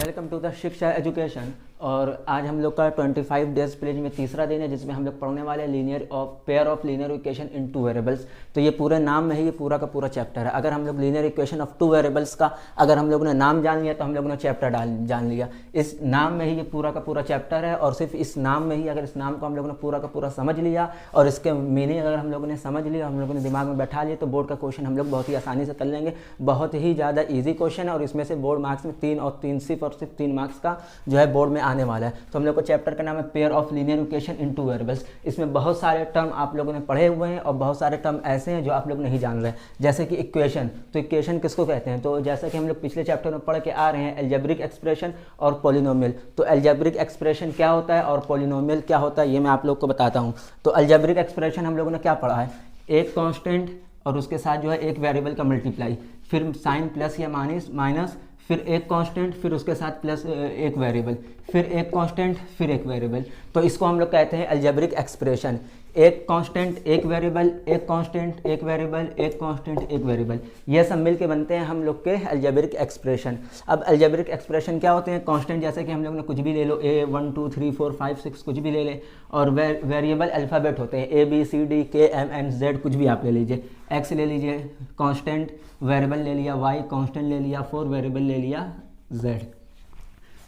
Welcome to the शिक्षा education. और आज हम लोग का 25 डेज प्लेज में तीसरा दिन है, जिसमें हम लोग पढ़ने वाले हैं linear of pair of linear equation in two variables. तो ये पूरे नाम में ही ये पूरा का पूरा चैप्टर है। अगर हम लोग linear equation of two variables का अगर हम लोगों ने नाम जान लिया तो हम लोगों ने चैप्टर जान लिया। इस नाम में ही ये पूरा का पूरा चैप्टर है, और सिर्फ इस नाम में ही अगर इस नाम को हम लोगों ने पूरा का पूरा समझ लिया और इसके मीनिंग अगर हम लोगों ने समझ लिया, हम लोगों ने दिमाग में बैठा लिया, तो बोर्ड का क्वेश्चन हम लोग बहुत ही आसानी से कर लेंगे। बहुत ही ज़्यादा ईजी क्वेश्चन है, और इसमें से बोर्ड मार्क्स में 3 और 3 सिर्फ 3 मार्क्स का जो है बोर्ड में आने वाला है। तो हम लोग को चैप्टर का नाम है pair of linear equation in two variables. इसमें बहुत सारे टर्म आप लोगों ने पढ़े हुए हैं और बहुत सारे टर्म ऐसे हैं जो आप लोग नहीं जान रहे हैं, जैसे कि इक्वेशन। तो इक्वेशन किसको कहते हैं? तो जैसा कि हम लोग पिछले चैप्टर में पढ़ के आ रहे हैं, अलजेब्रिक एक्सप्रेशन और पॉलिनोमियल। तो अलजेब्रिक एक्सप्रेशन क्या होता है और पॉलिनोमियल क्या होता है, ये मैं आप लोग को बताता हूँ। तो अलजेब्रिक एक्सप्रेशन हम लोगों ने क्या पढ़ा है? एक कांस्टेंट और उसके साथ जो है एक वेरिएबल का मल्टीप्लाई, फिर साइन प्लस या माइनस, फिर एक कांस्टेंट, फिर उसके साथ प्लस एक वेरिएबल, फिर एक कांस्टेंट, फिर एक वेरिएबल। तो इसको हम लोग कहते हैं अलजेब्रिक एक्सप्रेशन। एक कांस्टेंट, एक वेरिएबल, एक कांस्टेंट, एक वेरिएबल, एक कांस्टेंट, एक वेरिएबल, ये सब मिलके बनते हैं हम लोग के अलजेब्रिक एक्सप्रेशन। अब अलजेब्रिक एक्सप्रेशन क्या होते हैं? कांस्टेंट जैसे कि हम लोग ने कुछ भी ले लो, a 1 2 3 4 5 6 कुछ भी ले लें, और वेरिएबल अल्फ़ाबेट होते हैं A B C D K M N Z, कुछ भी आप ले लीजिए। x ले लीजिए कांस्टेंट, वेरिएबल ले लिया y, कांस्टेंट ले लिया 4, वेरिएबल ले लिया z।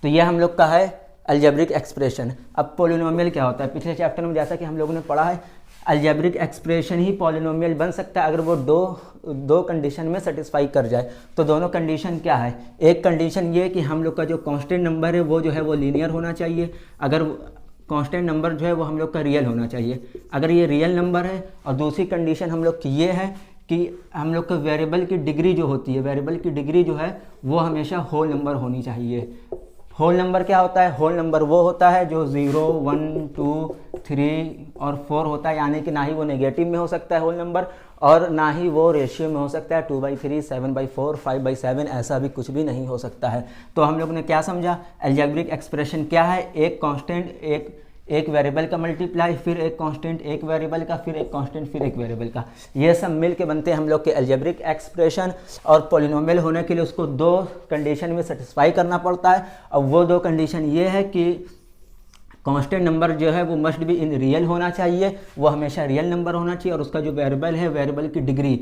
तो ये हम लोग का है अलजेब्रिक एक्सप्रेशन। अब पॉलिनोमियल क्या होता है? पिछले चैप्टर में जैसा कि हम लोगों ने पढ़ा है, अलजेब्रिक एक्सप्रेशन ही पॉलिनोमियल बन सकता है अगर वो दो कंडीशन में सेटिस्फाई कर जाए। तो दोनों कंडीशन क्या है? एक कंडीशन ये कि हम लोग का जो कांस्टेंट नंबर है वो जो है वो लीनियर होना चाहिए। अगर कांस्टेंट नंबर जो है वो हम लोग का रियल होना चाहिए, अगर ये रियल नंबर है। और दूसरी कंडीशन हम लोग की ये है कि हम लोग का वेरिएबल की डिग्री जो होती है, वेरिएबल की डिग्री जो है वो हमेशा होल नंबर होनी चाहिए। होल नंबर क्या होता है? होल नंबर वो होता है जो 0 1 2 3 और 4 होता है, यानी कि ना ही वो नेगेटिव में हो सकता है होल नंबर, और ना ही वो रेशियो में हो सकता है 2/3 7/4 5/7, ऐसा भी कुछ भी नहीं हो सकता है। तो हम लोग ने क्या समझा? अलजेब्रिक एक्सप्रेशन क्या है? एक कांस्टेंट, एक वेरिएबल का मल्टीप्लाई, फिर एक कांस्टेंट, एक वेरिएबल का, फिर एक कांस्टेंट, फिर एक वेरिएबल का, ये सब मिल के बनते हैं हम लोग के अलजेब्रिक एक्सप्रेशन। और पॉलिनोमियल होने के लिए उसको 2 कंडीशन में सेटिस्फाई करना पड़ता है, और वो 2 कंडीशन ये है कि कांस्टेंट नंबर जो है वो मस्ट बी इन रियल होना चाहिए, वो हमेशा रियल नंबर होना चाहिए, और उसका जो वेरिएबल है, वेरिएबल की डिग्री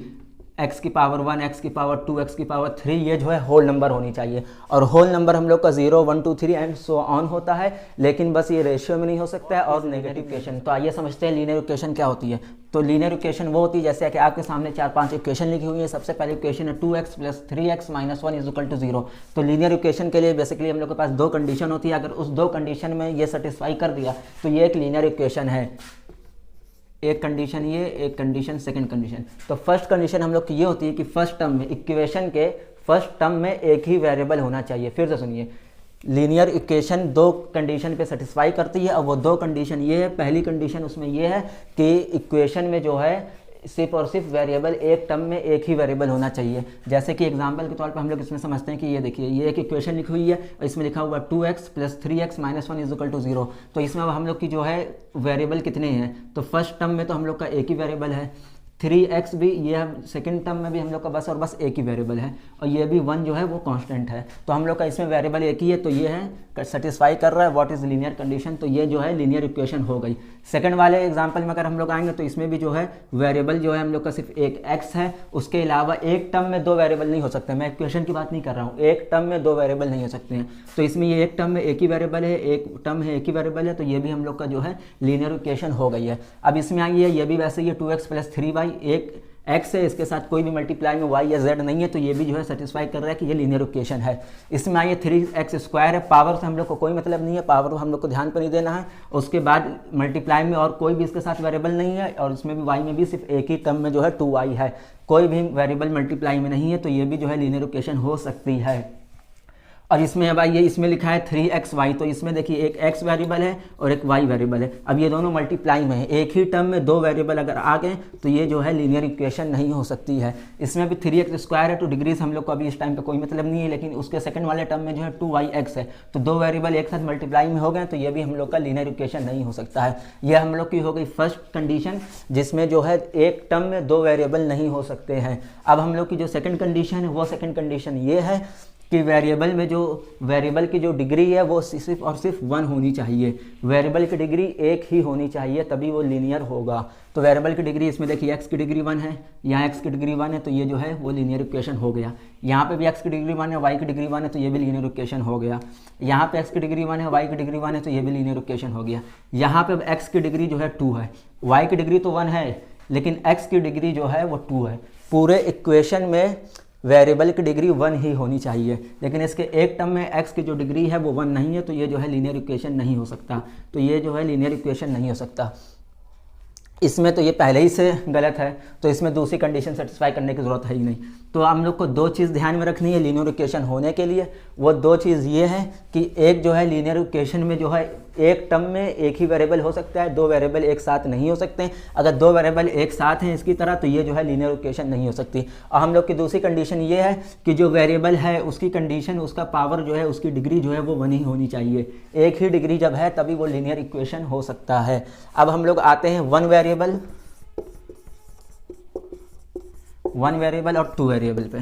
x की पावर 1, x की पावर 2, x की पावर 3, ये जो है होल नंबर होनी चाहिए। और होल नंबर हम लोग का 0 1 2 3 एंड सो ऑन होता है, लेकिन बस ये रेशियो में नहीं हो सकता है, और नेगेटिव इक्वेशन। तो आइए समझते हैं लीनियर इक्वेशन क्या होती है। तो लीनियर इक्वेशन वो होती है जैसे कि आपके सामने 4-5 इक्वेशन लिखी हुई है। सबसे पहले इक्वेशन है 2x + 3x - 1 = 0। तो लीनियर इक्वेशन के लिए बेसिकली हम लोग के पास 2 कंडीशन होती है। अगर उस 2 कंडीशन में ये सेटिस्फाई कर दिया तो ये एक लीनियर इक्वेशन है। एक कंडीशन ये, एक कंडीशन, सेकंड कंडीशन। तो फर्स्ट कंडीशन हम लोग की ये होती है कि फर्स्ट टर्म में, इक्वेशन के फर्स्ट टर्म में एक ही वेरिएबल होना चाहिए। फिर से सुनिए, लीनियर इक्वेशन 2 कंडीशन पे सेटिस्फाई करती है, और वो 2 कंडीशन ये है। पहली कंडीशन उसमें ये है कि इक्वेशन में जो है सिर्फ और सिर्फ वेरिएबल, एक टर्म में एक ही वेरिएबल होना चाहिए। जैसे कि एग्जांपल के तौर पर हम लोग इसमें समझते हैं कि ये देखिए, ये एक इक्वेशन लिखी हुई है और इसमें लिखा हुआ 2x + 3x - 1 = 0। तो इसमें अब हम लोग की जो है वेरिएबल कितने हैं? तो फर्स्ट टर्म में तो हम लोग का एक ही वेरिएबल है, 3x भी, ये सेकंड टर्म में भी हम लोग का बस और बस एक ही वेरिएबल है, और ये भी 1 जो है वो कांस्टेंट है। तो हम लोग का इसमें वेरिएबल एक ही है, तो ये है सेटिस्फाई कर रहा है व्हाट इज लीनियर कंडीशन। तो ये जो है लीनियर इक्वेशन हो गई। सेकंड वाले एग्जांपल में अगर हम लोग आएंगे तो इसमें भी जो है वेरिएबल जो है हम लोग का सिर्फ एक x है, उसके अलावा एक टर्म में 2 वेरिएबल नहीं हो सकते। मैं इक्वेशन की बात नहीं कर रहा हूँ, एक टर्म में 2 वेरिएबल नहीं हो सकते हैं। तो इसमें ये एक टर्म में एक ही वेरिएबल है, एक टर्म है एक ही वेरिएबल है, तो ये भी हम लोग का जो है लीनियर इक्वेशन हो गई है। अब इसमें आइए, ये भी वैसे ही है 2x + 3y, एक x है, इसके साथ कोई भी मल्टीप्लाई में y या z नहीं है, तो ये भी जो है सेटिस्फाई कर रहा है कि ये लीनियर इक्वेशन है। इसमें आइए 3x² है, पावर से हम लोग को कोई मतलब नहीं है, पावर हम लोग को ध्यान पर नहीं देना है। उसके बाद मल्टीप्लाई में और कोई भी इसके साथ वेरिएबल नहीं है, और इसमें भी y में भी सिर्फ एक ही टर्म में जो है 2y है, कोई भी वेरिएबल मल्टीप्लाई में नहीं है, तो ये भी जो है लीनियर इक्वेशन हो सकती है। और इसमें अब आइए, इसमें लिखा है 3xy, तो इसमें देखिए एक x वेरिएबल है और एक y वेरिएबल है। अब ये दोनों मल्टीप्लाई में है, एक ही टर्म में 2 वेरिएबल अगर आ गए तो ये जो है लीनियर इक्वेशन नहीं हो सकती है। इसमें भी 3x² है, तो डिग्रीज हम लोग को अभी इस टाइम पे कोई मतलब नहीं है, लेकिन उसके सेकंड वाले टर्म में जो है 2yx है, तो 2 वेरिएबल एक साथ मल्टीप्लाई में हो गए, तो ये भी हम लोग का लीनियर इक्वेशन नहीं हो सकता है। यह हम लोग की हो गई फर्स्ट कंडीशन, जिसमें जो है एक टर्म में 2 वेरिएबल नहीं हो सकते हैं। अब हम लोग की जो सेकंड कंडीशन है, वो सेकंड कंडीशन ये है कि वेरिएबल की जो डिग्री है वो सिर्फ और सिर्फ 1 होनी चाहिए। वेरिएबल की डिग्री 1 ही होनी चाहिए, तभी वो लीनियर होगा। तो वेरिएबल की डिग्री इसमें देखिए x की डिग्री 1 है, यहाँ x की डिग्री 1 है, तो ये जो है वो लीनियर इक्वेशन हो गया। यहाँ पे भी x की डिग्री 1 है, y की डिग्री 1 है, तो ये भी लीनियर इक्वेशन हो गया। यहाँ पे x की डिग्री 1 है, y की डिग्री 1 है, तो ये भी लीनियर इक्वेशन हो गया। यहाँ पे अब x की डिग्री जो है 2 है, y की डिग्री तो 1 है, लेकिन x की डिग्री जो है वो 2 है। पूरे इक्वेशन में वेरिएबल की डिग्री 1 ही होनी चाहिए, लेकिन इसके एक टर्म में x की जो डिग्री है वो 1 नहीं है, तो ये जो है लीनियर इक्वेशन नहीं हो सकता। तो ये जो है लीनियर इक्वेशन नहीं हो सकता। इसमें तो ये पहले ही से गलत है, तो इसमें दूसरी कंडीशन सेटिस्फाई करने की ज़रूरत है ही नहीं। तो हम लोग को 2 चीज़ ध्यान में रखनी है लीनियर इक्वेशन होने के लिए। वो 2 चीज़ ये है कि एक जो है लीनियर इक्वेशन में जो है एक टर्म में एक ही वेरिएबल हो सकता है, 2 वेरिएबल एक साथ नहीं हो सकते। अगर 2 वेरिएबल एक साथ हैं इसकी तरह, तो ये जो है लीनियर इक्वेशन नहीं हो सकती। और हम लोग की दूसरी कंडीशन ये है कि जो वेरिएबल है उसकी कंडीशन, उसका पावर जो है, उसकी डिग्री जो है वो 1 ही होनी चाहिए। एक ही डिग्री जब है तभी वो लीनियर इक्वेशन हो सकता है। अब हम लोग आते हैं 1 वेरिएबल और 2 वेरिएबल पे।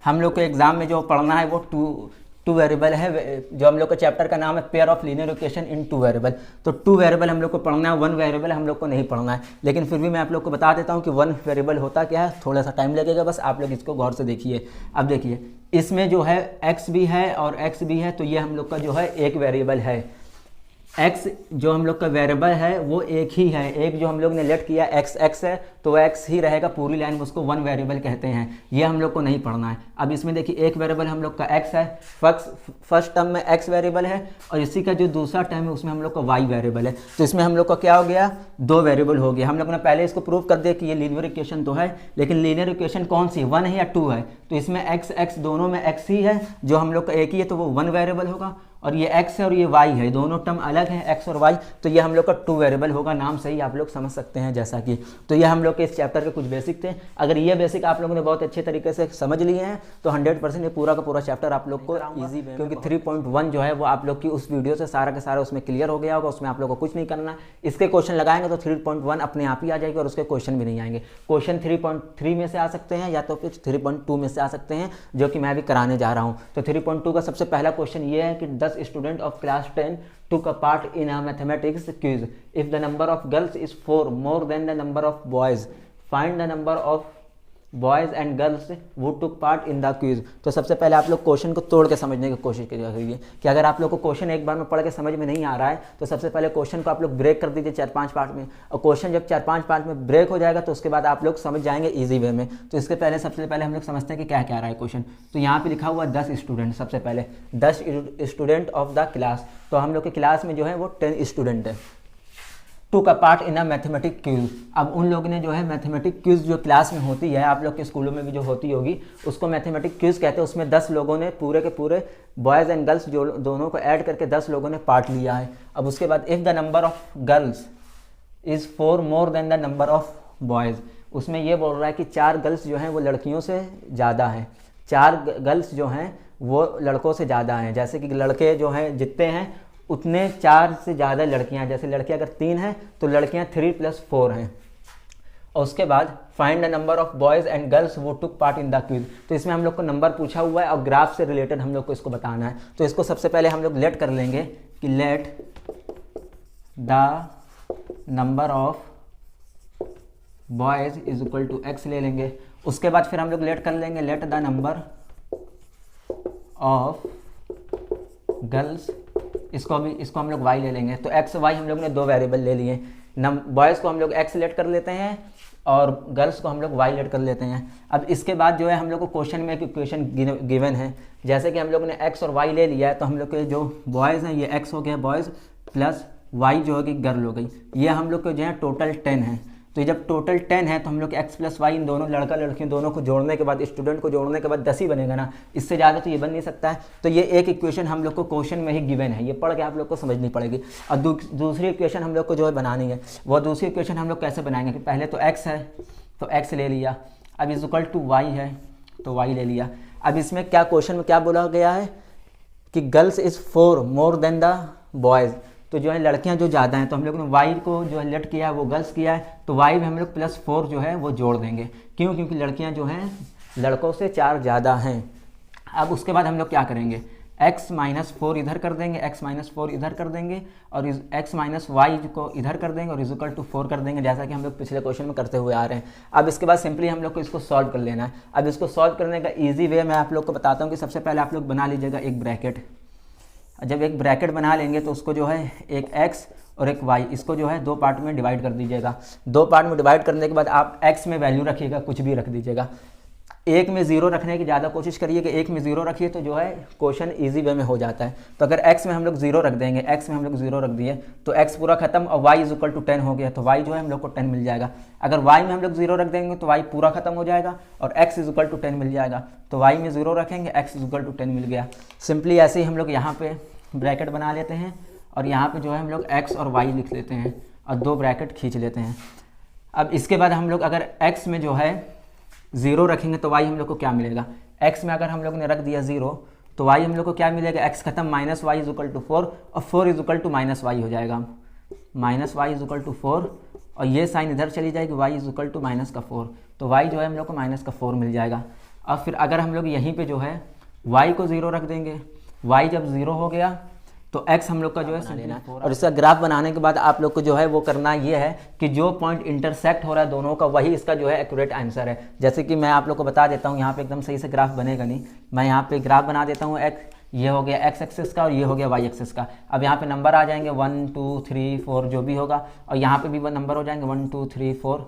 हम लोग को एग्जाम में जो पढ़ना है वो टू वेरिएबल है, जो हम लोग का चैप्टर का नाम है pair of linear equation in 2 variable. तो 2 वेरिएबल हम लोग को पढ़ना है, 1 वेरिएबल हम लोग को नहीं पढ़ना है। लेकिन फिर भी मैं आप लोग को बता देता हूँ कि 1 वेरिएबल होता क्या है। थोड़ा सा टाइम लगेगा, बस आप लोग इसको गौर से देखिए। अब देखिए इसमें जो है x भी है और x भी है, तो ये हम लोग का जो है एक वेरिएबल है। x जो हम लोग का वेरिएबल है वो एक ही है, एक जो हम लोग ने लेट किया x है, तो वह x ही रहेगा पूरी लाइन में, उसको 1 वेरिएबल कहते हैं। ये हम लोग को नहीं पढ़ना है। अब इसमें देखिए एक वेरिएबल हम लोग का x है, फर्स्ट टर्म में x वेरिएबल है, और इसी का जो दूसरा टर्म है उसमें हम लोग का y वेरिएबल है। तो इसमें हम लोग का क्या हो गया, 2 वेरिएबल हो गया। हम लोग ने पहले इसको प्रूव कर दिया कि ये लीनियर इक्वेशन तो है, लेकिन लीनियर इक्वेशन कौन सी, 1 है या 2 है। तो इसमें x दोनों में x ही है, जो हम लोग का एक ही है, तो वो 1 वेरिएबल होगा। और ये x है और ये y है, दोनों टर्म अलग हैं x और y, तो ये हम लोग का 2 वेरिएबल होगा। नाम से ही आप लोग समझ सकते हैं जैसा कि। तो ये हम लोग के इस चैप्टर के कुछ बेसिक थे। अगर ये बेसिक आप लोगों ने बहुत अच्छे तरीके से समझ लिए हैं तो 100% ये पूरा का पूरा चैप्टर आप लोग को ईजी, क्योंकि 3.1 जो है वो आप लोग की उस वीडियो से सारा का सारा उसमें क्लियर हो गया होगा। उसमें आप लोग को कुछ नहीं करना है। इसके क्वेश्चन लगाएंगे तो 3.1 अपने आप ही आ जाएगी, और उसके क्वेश्चन भी नहीं आएंगे। क्वेश्चन 3.3 में से आ सकते हैं या तो फिर 3.2 में से आ सकते हैं, जो कि मैं भी कराने जा रहा हूँ। तो 3.2 का सबसे पहला क्वेश्चन ये है कि 10 student of class 10 took a part in a mathematics quiz. If the number of girls is 4 more than the number of boys, find the number of boys and girls who took part in the quiz. तो सबसे पहले आप लोग question को तोड़ के समझने की कोशिश करिए कि अगर आप लोग को क्वेश्चन एक बार में पढ़ के समझ में नहीं आ रहा है तो सबसे पहले क्वेश्चन को आप लोग ब्रेक कर दीजिए 4-5 पार्ट में, और क्वेश्चन जब 4-5 पार्ट में ब्रेक हो जाएगा तो उसके बाद आप लोग समझ जाएंगे ईजी वे में। तो इसके पहले सबसे पहले हम लोग समझते हैं कि क्या क्या रहा है क्वेश्चन। तो यहाँ पर लिखा हुआ 10 स्टूडेंट, सबसे पहले 10 स्टूडेंट ऑफ द क्लास। तो हम लोग के क्लास में जो है वो 10 स्टूडेंट है। Took a part in a mathematic quiz. अब उन लोगों ने जो है मैथमेटिक क्विज जो क्लास में होती है, आप लोग के स्कूलों में भी जो होती होगी, उसको मैथमेटिक क्विज कहते हैं। उसमें 10 लोगों ने पूरे के पूरे बॉयज़ एंड गर्ल्स जो दोनों को ऐड करके 10 लोगों ने पार्ट लिया है। अब उसके बाद if the number of girls is 4 more than the number of boys, उसमें ये बोल रहा है कि 4 गर्ल्स जो हैं वो लड़कियों से ज़्यादा हैं, 4 गर्ल्स जो हैं वो लड़कों से ज़्यादा हैं। जैसे कि लड़के जो हैं जितने हैं उतने 4 से ज़्यादा लड़कियां, जैसे लड़कियां अगर 3 हैं तो लड़कियां 3 + 4 हैं। और उसके बाद find the number of boys and girls who took part in the quiz. तो इसमें हम लोग को नंबर पूछा हुआ है और ग्राफ से रिलेटेड हम लोग को इसको बताना है। तो इसको सबसे पहले हम लोग लेट कर लेंगे कि let the number of boys is equal to x ले लेंगे। उसके बाद फिर हम लोग लेट कर लेंगे late the number of girls, इसको हम लोग y ले लेंगे। तो x y हम लोग ने 2 वेरिएबल ले लिए। बॉयज़ को हम लोग x लेट कर लेते हैं और गर्ल्स को हम लोग y लेट कर लेते हैं। अब इसके बाद जो है हम लोग को क्वेश्चन में एक इक्वेशन गिवन है, जैसे कि हम लोग ने x और y ले लिया है, तो हम लोग के जो बॉयज़ हैं ये x हो गया बॉयज़ प्लस y जो होगी गर्ल हो गई। ये हम लोग को जो है टोटल 10 है। तो जब टोटल 10 है तो हम लोग x + y इन दोनों लड़का लड़कियों दोनों को जोड़ने के बाद, स्टूडेंट को जोड़ने के बाद 10 ही बनेगा ना, इससे ज़्यादा तो ये बन नहीं सकता है। तो ये एक इक्वेशन हम लोग को क्वेश्चन में ही गिवन है, ये पढ़ के आप लोग को समझनी पड़ेगी। और दूसरी इक्वेशन हम लोग को जो है बनानी है, वो दूसरी इक्वेशन हम लोग कैसे बनाएंगे कि पहले तो x है तो x ले लिया, अब इज इक्वल टू y है तो y ले लिया। अब इसमें क्या क्वेश्चन में क्या बोला गया है कि girls is 4 more than the boys. तो जो है लड़कियां जो ज़्यादा हैं, तो हम लोग ने वाई को जो है लेट किया है वो गर्ल्स किया है, तो वाई में हम लोग +4 जो है वो जोड़ देंगे। क्यों? क्योंकि लड़कियां जो हैं लड़कों से 4 ज़्यादा हैं। अब उसके बाद हम लोग क्या करेंगे, x-4 इधर कर देंगे, x-4 इधर कर देंगे और x-y को इधर कर देंगे और इक्वल टू 4 कर देंगे, जैसा कि हम लोग पिछले क्वेश्चन में करते हुए आ रहे हैं। अब इसके बाद सिंपली हम लोग को इसको सॉल्व कर लेना है। अब इसको सॉल्व करने का ईजी वे मैं आप लोग को बताता हूँ कि सबसे पहले आप लोग बना लीजिएगा एक ब्रैकेट। जब एक ब्रैकेट बना लेंगे तो उसको जो है एक x और एक y, इसको जो है 2 पार्ट में डिवाइड कर दीजिएगा। 2 पार्ट में डिवाइड करने के बाद आप x में वैल्यू रखिएगा, कुछ भी रख दीजिएगा। एक में 0 रखने की ज़्यादा कोशिश करिए कि एक में 0 रखिए तो जो है क्वेश्चन इजी वे में हो जाता है। तो अगर x में हम लोग 0 रख देंगे, x में हम लोग 0 रख दिए तो x पूरा खत्म और y इक्वल टू 10 हो गया, तो y जो है हम लोग को 10 मिल जाएगा। अगर y में हम लोग 0 रख देंगे तो y पूरा खत्म हो जाएगा और x इक्वल टू 10 मिल जाएगा, तो y में 0 रखेंगे, x इक्वल टू 10 मिल गया। सिंपली ऐसे ही हम लोग यहाँ पे ब्रैकेट बना लेते हैं और यहाँ पे जो है हम लोग x और y लिख लेते हैं और 2 ब्रैकेट खींच लेते हैं। अब इसके बाद हम लोग अगर x में जो है 0 रखेंगे तो y हम लोग को क्या मिलेगा, x में अगर हम लोग ने रख दिया 0 तो y हम लोग को क्या मिलेगा, x खत्म माइनस वाई इक्वल टू 4 और 4 इक्वल टू माइनस वाई हो जाएगा, माइनस वाई इक्वल टू 4 और ये साइन इधर चली जाएगी, y इक्वल टू माइनस का 4, तो y जो है हम लोग को माइनस का 4 मिल जाएगा। अब फिर अगर हम लोग यहीं पे जो है y को 0 रख देंगे, y जब 0 हो गया तो x हम लोग का जो है लेना है। और इसका ग्राफ बनाने के बाद आप लोग को जो है वो करना ये है कि जो पॉइंट इंटरसेक्ट हो रहा है दोनों का, वही इसका जो है एक्यूरेट आंसर है। जैसे कि मैं आप लोग को बता देता हूँ, यहाँ पे एकदम सही से ग्राफ बनेगा नहीं, मैं यहाँ पे ग्राफ बना देता हूँ। ये हो गया x एक्सिस का और ये हो गया y एक्सिस का। अब यहाँ पे नंबर आ जाएंगे 1 2 3 4 जो भी होगा, और यहाँ पे भी वो नंबर हो जाएंगे 1 2 3 4।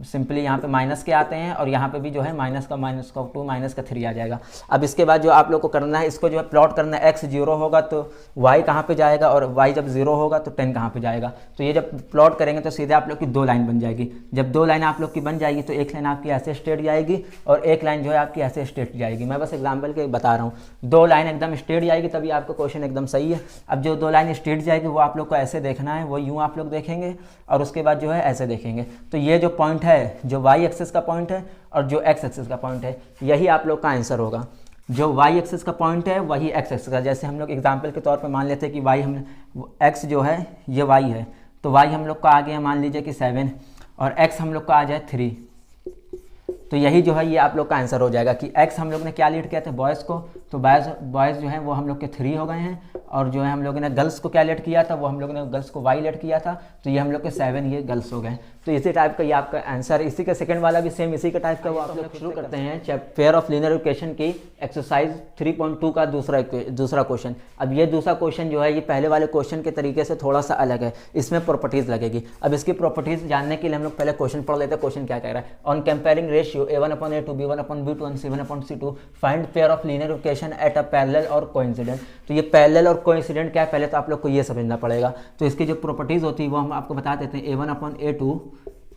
सिंपली यहाँ पे माइनस के आते हैं और यहाँ पे भी जो है माइनस का 2 माइनस का 3 आ जाएगा। अब इसके बाद जो आप लोग को करना है, इसको जो है प्लॉट करना है, x 0 होगा तो y कहाँ पे जाएगा और y जब 0 होगा तो 10 कहाँ पे जाएगा। तो ये जब प्लॉट करेंगे तो सीधे आप लोग की 2 लाइन बन जाएगी। जब 2 लाइन आप लोग की बन जाएगी तो एक लाइन आपकी ऐसे स्ट्रेट जाएगी और एक लाइन जो है आपकी ऐसे स्ट्रेट जाएगी। मैं बस एग्जाम्पल के बता रहा हूँ, 2 लाइन एकदम स्ट्रेट जाएगी तभी आपका क्वेश्चन एकदम सही है। अब जो 2 लाइन स्ट्रेट जाएगी वो आप लोग को ऐसे देखना है, वो यूँ आप लोग देखेंगे और उसके बाद जो है ऐसे देखेंगे। तो ये जो पॉइंट है, जो y एक्सिस का पॉइंट है और जो x एक्सिस का पॉइंट है, यही आप लोग का आंसर होगा। जो y एक्सिस का पॉइंट है वही x एक्सिस का, जैसे हम लोग एग्जांपल के तौर पे मान लेते हैं कि y हम x जो है ये y है, तो y हम लोग का आ गया मान लीजिए कि 7 और x हम लोग का आ जाए 3, तो यही जो है ये आप लोग का आंसर हो जाएगा कि x हम लोग ने क्या लीड किया था, बॉयज़ को, तो बॉयज़ जो है वो हम लोग के 3 हो गए हैं, और जो है हम लोगों ने गर्ल्स को क्या लेट किया था, वो हम लोगों ने गर्ल्स को y लेट किया था, तो ये हम लोग के 7 ये गर्ल्स हो गए। तो इसी टाइप का ये आपका आंसर है। इसी का सेकंड वाला भी सेम इसी का टाइप का, वो आप लोग शुरू करते हैं पेयर ऑफ लीनियर इक्वेशन की एक्सरसाइज 3.2 का दूसरा क्वेश्चन। अब ये दूसरा क्वेश्चन जो है ये पहले वाले क्वेश्चन के तरीके से थोड़ा सा अलग है, इसमें प्रॉपर्टीज लगेगी। अब इसकी प्रॉपर्टीज जानने के लिए हम लोग पहले क्वेश्चन पढ़ लेते हैं। क्वेश्चन क्या कह रहा है, on comparing ratio a1/a2 b1/b2 and c1/c2 find pair of linear equation at a parallel और कोइंसिडेंट। तो ये पैरेलल और कोइंसिडेंट क्या है, पहले तो आप लोग को ये समझना पड़ेगा। तो इसकी जो प्रॉपर्टीज होती है वो हम आपको बता देते हैं। a1/a2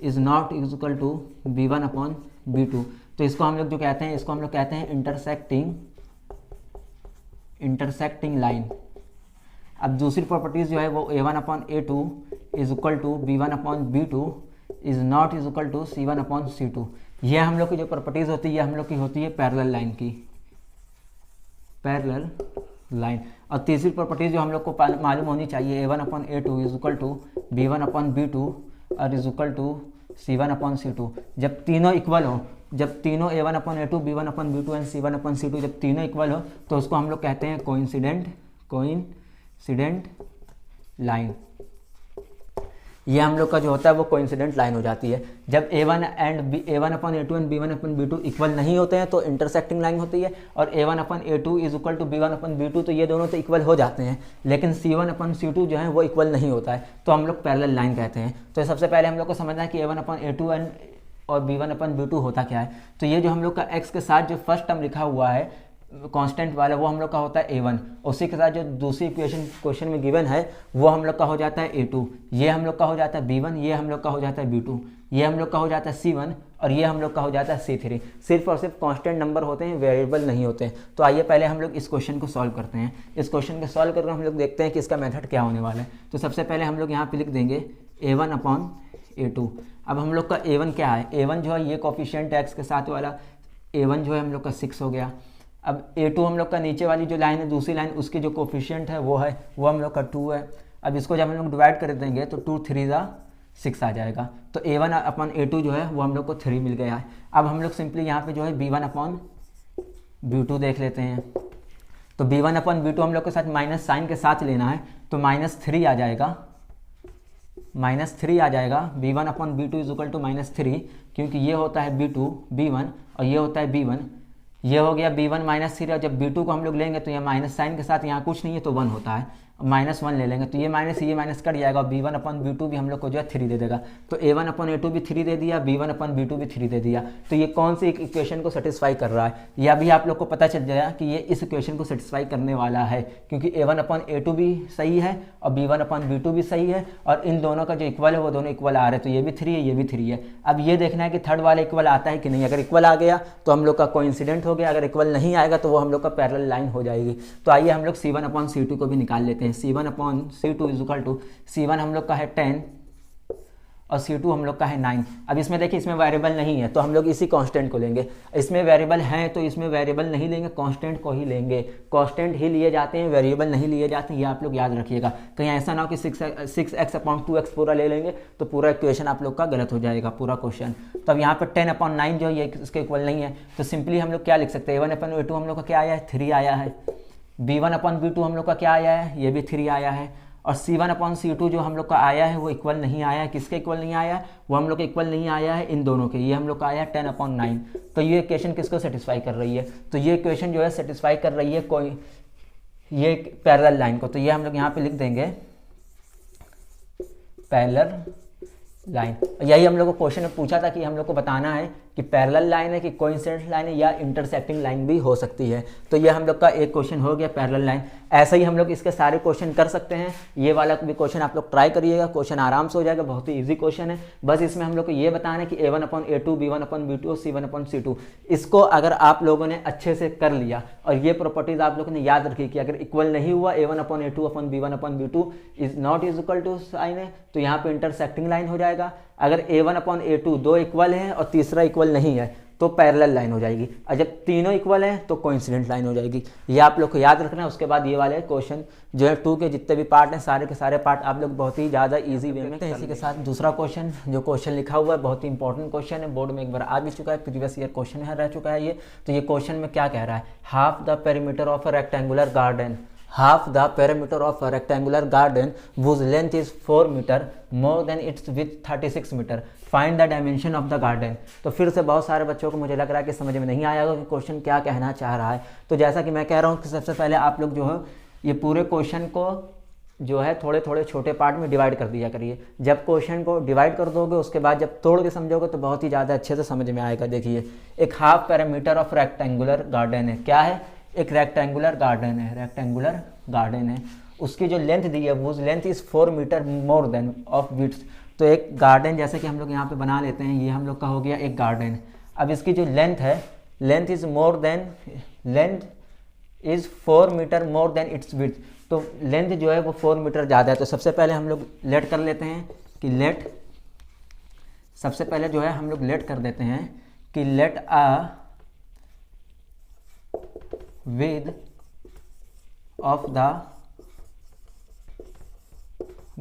is not equal to b1/b2। तो इसको हम लोग जो कहते हैं, इसको हम लोग कहते हैं इंटरसेक्टिंग लाइन। अब दूसरी प्रॉपर्टीज जो है वो a1/a2 is equal to b1/b2 is not is equal to c1/c2। ये हम लोग की जो प्रॉपर्टीज होती है हम लोग की होती है पैरेलल लाइन की, पैरेलल लाइन। और तीसरी प्रॉपर्टीज जो हम लोग को मालूम होनी चाहिए, a1/a2 is equal to b1/b2 और इज इक्वल टू c1/c2। जब तीनों इक्वल हो, जब तीनों a1/a2 b1/b2 एंड c1/c2 जब तीनों इक्वल हो तो उसको हम लोग कहते हैं कोइंसिडेंट लाइन। ये हम लोग का जो होता है वो कोइंसिडेंट लाइन हो जाती है। जब a1/a2 एंड b1/b2 इक्वल नहीं होते हैं तो इंटरसेक्टिंग लाइन होती है, और a1/a2 is equal to b1/b2 तो ये दोनों तो इक्वल हो जाते हैं, लेकिन c1/c2 जो है वो इक्वल नहीं होता है, तो हम लोग पैरेलल लाइन कहते हैं। तो सबसे पहले हम लोग को समझना है कि a1/a2 एंड और b1/b2 होता क्या है। तो ये जो हम लोग का x के साथ जो फर्स्ट टर्म लिखा हुआ है कांस्टेंट वाला, वो हम लोग का होता है a1, उसी के साथ जो दूसरी क्वेश्चन में गिवन है वो हम लोग का हो जाता है a2, ये हम लोग का हो जाता है b1, ये हम लोग का हो जाता है b2, ये हम लोग का हो जाता है c1 और ये हम लोग का हो जाता है c3। सिर्फ और सिर्फ कांस्टेंट नंबर होते हैं, वेरिएबल नहीं होते हैं। तो आइए पहले हम लोग इस क्वेश्चन को सॉल्व करते हैं। इस क्वेश्चन को सॉल्व करके हम लोग देखते हैं कि इसका मेथड क्या होने वाला है। तो सबसे पहले हम लोग यहाँ पे लिख देंगे a1/a2। अब हम लोग का a1 क्या है, a1 जो है ये कोफिशिएंट है x के साथ वाला, a1 जो है हम लोग का 6 हो गया। अब a2 हम लोग का नीचे वाली जो लाइन है दूसरी लाइन, उसकी जो कोफिशिएंट है वो हम लोग का 2 है। अब इसको जब हम लोग डिवाइड कर देंगे तो 2 3 6 आ जाएगा। तो A1/A2 जो है वो हम लोग को 3 मिल गया है। अब हम लोग सिंपली यहाँ पे जो है B1/B2 देख लेते हैं। तो B1/B2 हम लोग के साथ माइनस साइन के साथ लेना है, तो -3 आ जाएगा, -3 आ जाएगा। B1/B2 इज इक्वल टू -3, क्योंकि ये होता है B1 और ये होता है B1, ये हो गया B1 -3। और जब B2 को हम लोग लेंगे तो यहाँ माइनस साइन के साथ यहाँ कुछ नहीं है तो 1 होता है, -1 ले लेंगे तो ये माइनस कट जाएगा। B1/B2 भी हम लोग को जो है 3 दे देगा। तो A1/A2 भी 3 दे दिया, B1/B2 भी 3 दे दिया। तो ये कौन सी एक इक्वेशन को सेटिस्फाई कर रहा है, यह भी आप लोग को पता चल जाएगा कि ये इस इक्वेशन को सेटिस्फाई करने वाला है, क्योंकि A1/A2 भी सही है और B1/B2 भी सही है, और इन दोनों का जो इक्वल है वो दोनों इक्वल आ रहे हैं। तो ये भी 3 है, ये भी 3 है। अब ये देखना है कि थर्ड वाला इक्वल आता है कि नहीं। अगर इक्वल आ गया तो हम लोग का कोइंसिडेंट हो गया, अगर इक्वल नहीं आएगा तो वो हम लोग का पैरेलल लाइन हो जाएगी। तो आइए हम लोग C1/C2 को भी निकाल लेते हैं। C1/C2 is equal to, C1 हम लोग का है 10 और C2 हम लोग का है 9। अब इसमें देखिए इसमें वेरिएबल नहीं है तो हम लोग इसी कांस्टेंट को लेंगे। इसमें वेरिएबल है तो इसमें वेरिएबल नहीं लेंगे, कांस्टेंट को ही लेंगे। कांस्टेंट ही लिए जाते हैं, वेरिएबल नहीं लिए जाते हैं, ये आप लोग याद रखिएगा। कहीं ऐसा ना हो कि 6x/2x पूरा ले लेंगे तो पूरा इक्वेशन आप लोग का गलत हो जाएगा, पूरा क्वेश्चन। तो अब यहाँ पर 10/9 जो ये इसके इक्वल नहीं है, तो सिंपली हम लोग क्या लिख सकते हैं, A1/A2 हम लोग का क्या आया है, 3 आया है। B1/B2 हम लोग का क्या आया है, ये भी 3 आया है। और C1/C2 जो हम लोग का आया है वो इक्वल नहीं आया है। किसके इक्वल नहीं आया है, वो हम लोग का इक्वल नहीं आया है इन दोनों के। ये हम लोग का आया है 10/9। तो ये इक्वेशन किसको सेटिस्फाई कर रही है, तो ये इक्वेशन जो है सेटिस्फाई कर रही है कोई ये पैरेलल लाइन को। तो ये हम लोग यहाँ पे लिख देंगे पैरेलल लाइन। यही हम लोग को क्वेश्चन में पूछा था कि हम लोग को बताना है कि पैरेलल लाइन है कि कोइंसिडेंट लाइन है या इंटरसेक्टिंग लाइन भी हो सकती है। तो ये हम लोग का एक क्वेश्चन हो गया पैरेलल लाइन। ऐसे ही हम लोग इसके सारे क्वेश्चन कर सकते हैं। ये वाला भी क्वेश्चन आप लोग ट्राई करिएगा, क्वेश्चन आराम से हो जाएगा, बहुत ही इजी क्वेश्चन है। बस इसमें हम लोग को ये बताना है कि A1/A2, B1/B2 और C1/C2, इसको अगर आप लोगों ने अच्छे से कर लिया और ये प्रॉपर्टीज आप लोगों ने याद रखी कि अगर इक्वल नहीं हुआ A1/A2 B1/B2 is not is equal to sign है तो यहाँ पे इंटरसेक्टिंग लाइन हो जाएगा। अगर A1/A2 दो इक्वल है और तीसरा इक्वल नहीं है तो पैरेलल लाइन हो जाएगी, और जब तीनों इक्वल हैं तो कोइंसिडेंट लाइन हो जाएगी। ये आप लोग को याद रखना है। उसके बाद ये वाले क्वेश्चन जो है 2 के जितने भी पार्ट हैं सारे के सारे पार्ट आप लोग बहुत ही ज़्यादा इजी वे में। इसी के साथ दूसरा क्वेश्चन, जो क्वेश्चन लिखा हुआ है बहुत ही इंपॉर्टेंट क्वेश्चन है, बोर्ड में एक बार आ भी चुका है, प्रीवियस ईयर क्वेश्चन है रह चुका है ये। तो ये क्वेश्चन में क्या कह रहा है, half the perimeter of a rectangular garden, half the perimeter of a rectangular garden whose length is 4 meter more than its width 36 meter, find the dimension of the garden। तो फिर से बहुत सारे बच्चों को मुझे लग रहा है कि समझ में नहीं आया कि क्वेश्चन क्या कहना चाह रहा है। तो जैसा कि मैं कह रहा हूँ कि सबसे पहले आप लोग जो है ये पूरे क्वेश्चन को जो है थोड़े थोड़े छोटे पार्ट में डिवाइड कर दिया करिए। जब क्वेश्चन को डिवाइड कर दोगे उसके बाद जब तोड़ के समझोगे तो बहुत ही ज़्यादा अच्छे से समझ में आएगा। देखिए एक half perimeter of rectangular garden है, क्या है, एक रेक्टेंगुलर गार्डन है, रेक्टेंगुलर गार्डन है, उसकी जो लेंथ दी है वो length is 4 metre more than of width. तो एक गार्डन जैसे कि हम लोग यहाँ पे बना लेते हैं, ये हम लोग का हो गया एक गार्डन। अब इसकी जो लेंथ है, length is more than, length is 4 metre more than its width. तो लेंथ जो है वो 4 मीटर ज़्यादा है। तो सबसे पहले हम लोग लेट कर लेते हैं कि लेट, सबसे पहले जो है हम लोग लेट कर देते हैं कि let a width of the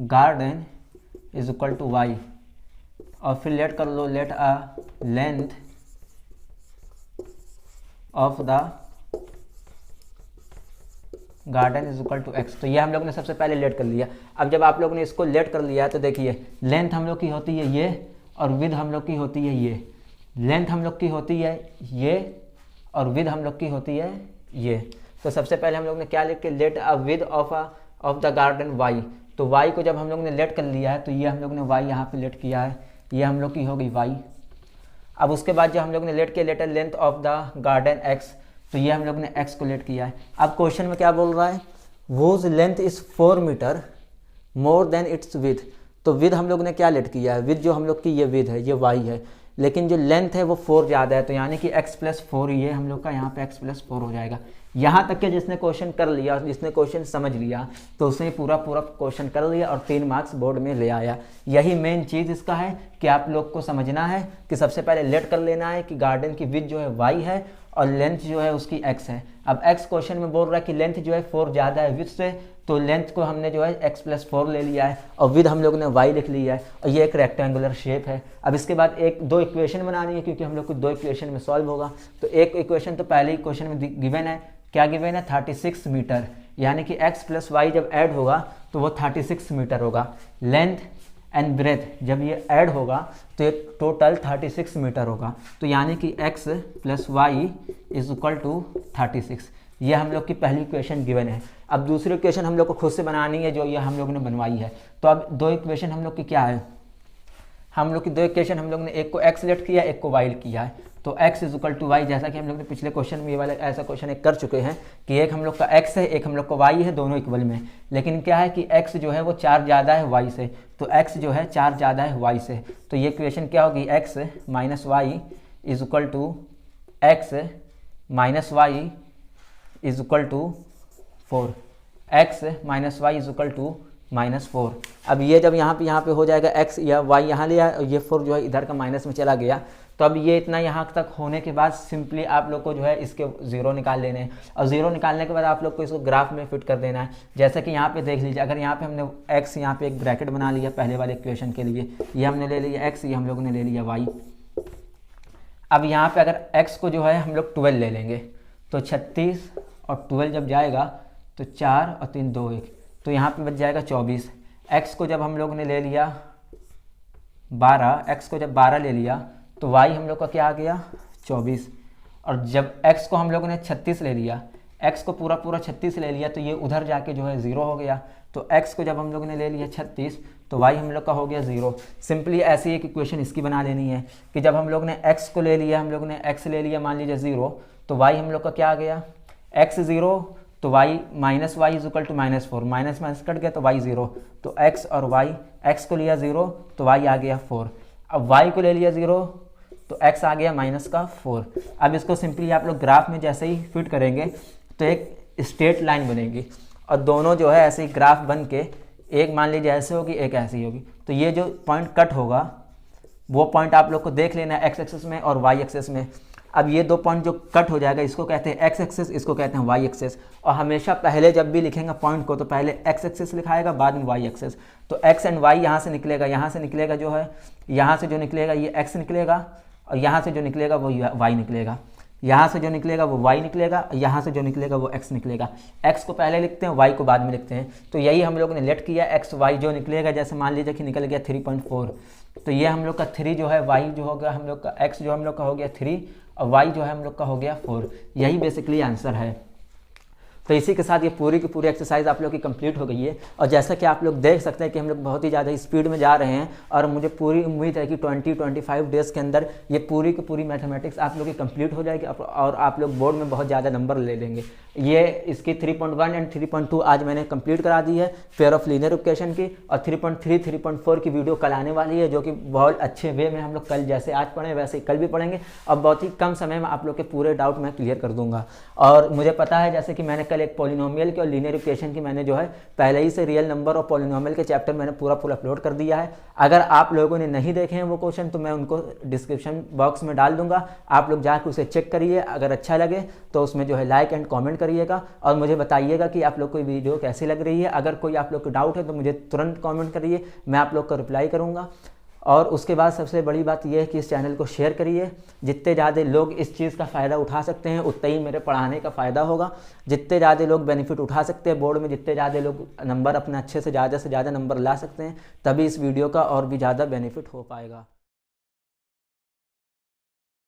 garden is equal to y, और फिर लेट कर लो let a length of the garden is equal to x। तो ये हम लोग ने सबसे पहले लेट कर लिया। अब जब आप लोगों ने इसको लेट कर लिया तो देखिए लेंथ हम लोग की होती है ये और विड्थ हम लोग की होती है ये। लेंथ हम लोग की होती है ये और विड्थ हम लोग की होती है ये। तो सबसे पहले हम लोग ने क्या लिख के let a width of the garden y। तो y को जब हम लोग ने लेट कर लिया है तो ये हम लोग ने y यहाँ पे लेट किया है, ये हम लोग की होगी y। अब उसके बाद जो हम लोग ने लेट किया late length of the garden x, तो ये हम लोग ने x को लेट किया है। अब क्वेश्चन में क्या बोल रहा है, whose length is 4 metre more than its width. तो विड्थ हम लोग ने क्या लेट किया है, विड्थ जो हम लोग की ये विड्थ है, ये y है, लेकिन जो लेंथ है वो 4 ज़्यादा है, तो यानी कि x+4 ये हम लोग का यहाँ पे x+4 हो जाएगा। यहाँ तक कि जिसने क्वेश्चन कर लिया, जिसने क्वेश्चन समझ लिया तो उसने पूरा क्वेश्चन कर लिया और 3 मार्क्स बोर्ड में ले आया। यही मेन चीज़ इसका है कि आप लोग को समझना है कि सबसे पहले लेट कर लेना है कि गार्डन की विड्थ जो है y है और लेंथ जो है उसकी x है। अब x क्वेश्चन में बोल रहा है कि लेंथ जो है 4 ज़्यादा है विड्थ से, तो लेंथ को हमने जो है x+4 ले लिया है और विद हम लोग ने y लिख लिया है और ये एक रेक्टेंगुलर शेप है। अब इसके बाद दो इक्वेशन बनानी है क्योंकि हम लोग को दो इक्वेशन में सॉल्व होगा। तो एक इक्वेशन तो पहले ही क्वेश्चन में गिवन है, क्या गिवन है 36 मीटर, यानी कि x+y जब ऐड होगा तो वो 36 मीटर होगा। लेंथ एंड ब्रेथ जब ये ऐड होगा तो ये टोटल 36 मीटर होगा। तो यानी कि x+y इज इक्वल टू 36। ये हम लोग की पहली इक्वेशन गिवन है। अब दूसरी इक्वेशन हम लोग को खुद से बनानी है जो ये हम लोग ने बनवाई है। तो अब दो इक्वेशन हम लोग की क्या है, हम लोग की दो इक्वेशन हम लोग ने एक को x लेट किया एक को y किया है। तो x is equal to y, जैसा कि हम लोग ने पिछले क्वेश्चन में ये वाला ऐसा क्वेश्चन एक कर चुके हैं कि एक हम लोग का x है एक हम लोग का y है, दोनों इक्वल में। लेकिन क्या है कि x जो है वो 4 ज़्यादा है y से, तो x जो है 4 ज़्यादा है y से। तो ये इक्वेशन क्या होगी, x minus y is equal to x minus y is equal to 4, x minus y is equal to -4। अब ये जब यहाँ पे हो जाएगा x या y यहाँ लिया और ये 4 जो है इधर का माइनस में चला गया। तो अब ये इतना यहाँ तक होने के बाद सिंपली आप लोग को जो है इसके 0 निकाल लेने हैं और 0 निकालने के बाद आप लोग को इसको ग्राफ में फिट कर देना है। जैसा कि यहाँ पे देख लीजिए, अगर यहाँ पे हमने x यहाँ पे एक ब्रैकेट बना लिया पहले वाले इक्वेशन के लिए, ये हमने ले लिया x, ये हम लोग ने ले लिया y। अब यहाँ पे अगर x को जो है हम लोग 12 ले लेंगे तो 36 और 12 जब जाएगा तो 4 और 3 2 1, तो यहाँ पे बच जाएगा 24। x को जब हम लोग ने ले लिया 12, x को जब 12 ले लिया तो y हम लोग का क्या आ गया 24। और जब x को हम लोगों ने 36 ले लिया, x को पूरा 36 ले लिया तो ये उधर जाके जो है 0 हो गया। तो x को जब हम लोग ने ले लिया 36 तो y हम लोग का हो गया 0। सिंपली ऐसी एक इक्वेशन इसकी बना लेनी है कि जब हम लोग ने x को ले लिया, हम लोग ने x ले लिया मान लीजिए 0, तो y हम लोग का क्या आ गया x 0, तो y minus y is equal to -4, minus minus कट गया तो y 0, तो x और y, x को लिया 0 तो y आ गया 4। अब y को ले लिया 0 तो x आ गया -4। अब इसको सिंपली आप लोग ग्राफ में जैसे ही फिट करेंगे तो एक स्ट्रेट लाइन बनेगी और दोनों जो है ऐसे ही ग्राफ बन के एक मान लीजिए ऐसे होगी एक ऐसी होगी। तो ये जो पॉइंट कट होगा वो पॉइंट आप लोग को देख लेना है x एक्सिस में और y एक्सिस में। अब ये दो पॉइंट जो कट हो जाएगा इसको कहते हैं x एक्सिस, इसको कहते हैं y एक्सिस। और हमेशा पहले जब भी लिखेंगे पॉइंट को तो पहले x एक्सिस लिखाएगा बाद में y एक्सिस। तो x एंड y यहाँ से निकलेगा जो है, यहाँ से जो निकलेगा ये x निकलेगा और यहाँ से जो निकलेगा वो y निकलेगा, यहाँ से जो निकलेगा वो y निकलेगा, यहाँ से जो निकलेगा वो x निकलेगा। x को पहले लिखते हैं y को बाद में लिखते हैं। तो यही हम लोग ने लेट किया, x y जो निकलेगा, जैसे मान लीजिए कि निकल गया 3.4, तो ये हम लोग का 3 जो है y जो होगा हम लोग का, x जो हम लोग का हो गया 3 और y जो है हम लोग का हो गया 4। यही बेसिकली आंसर है। तो इसी के साथ ये पूरी की पूरी एक्सरसाइज आप लोग की कंप्लीट हो गई है। और जैसा कि आप लोग देख सकते हैं कि हम लोग बहुत ही ज़्यादा स्पीड में जा रहे हैं और मुझे पूरी उम्मीद है कि 20-25 डेज़ के अंदर ये पूरी की पूरी मैथमेटिक्स आप लोग की कंप्लीट हो जाएगी और आप लोग बोर्ड में बहुत ज़्यादा नंबर ले लेंगे। ये इसकी 3.1 एंड 3.2 आज मैंने कंप्लीट करा दी है पेयर ऑफ लीनियर इक्वेशन की, और 3.3 3.4 की वीडियो कल आने वाली है जो कि बहुत अच्छे वे में हम लोग कल जैसे आज पढ़े वैसे कल भी पढ़ेंगे और बहुत ही कम समय में आप लोग के पूरे डाउट मैं क्लियर कर दूंगा। और मुझे पता है जैसे कि मैंने कल एक पॉलिनोमियल के और लीनियर इक्वेशन की मैंने जो है पहले ही से रियल नंबर और पॉलिनोमियल के चैप्टर मैंने पूरा अपलोड कर दिया है। अगर आप लोगों ने नहीं देखे हैं वो क्वेश्चन तो मैं उनको डिस्क्रिप्शन बॉक्स में डाल दूंगा, आप लोग जाकर उसे चेक करिए। अगर अच्छा लगे तो उसमें जो है लाइक एंड कमेंट करिएगा और मुझे बताइएगा कि आप लोग को वीडियो कैसी लग रही है। अगर कोई आप लोग को डाउट है तो मुझे तुरंत कमेंट करिए, मैं आप लोग को रिप्लाई करूँगा। और उसके बाद सबसे बड़ी बात यह है कि इस चैनल को शेयर करिए। जितने ज़्यादा लोग इस चीज़ का फ़ायदा उठा सकते हैं उतना ही मेरे पढ़ाने का फ़ायदा होगा। जितने ज़्यादा लोग बेनिफिट उठा सकते हैं बोर्ड में, जितने ज़्यादा लोग नंबर अपना अच्छे से ज़्यादा नंबर ला सकते हैं, तभी इस वीडियो का और भी ज़्यादा बेनिफिट हो पाएगा।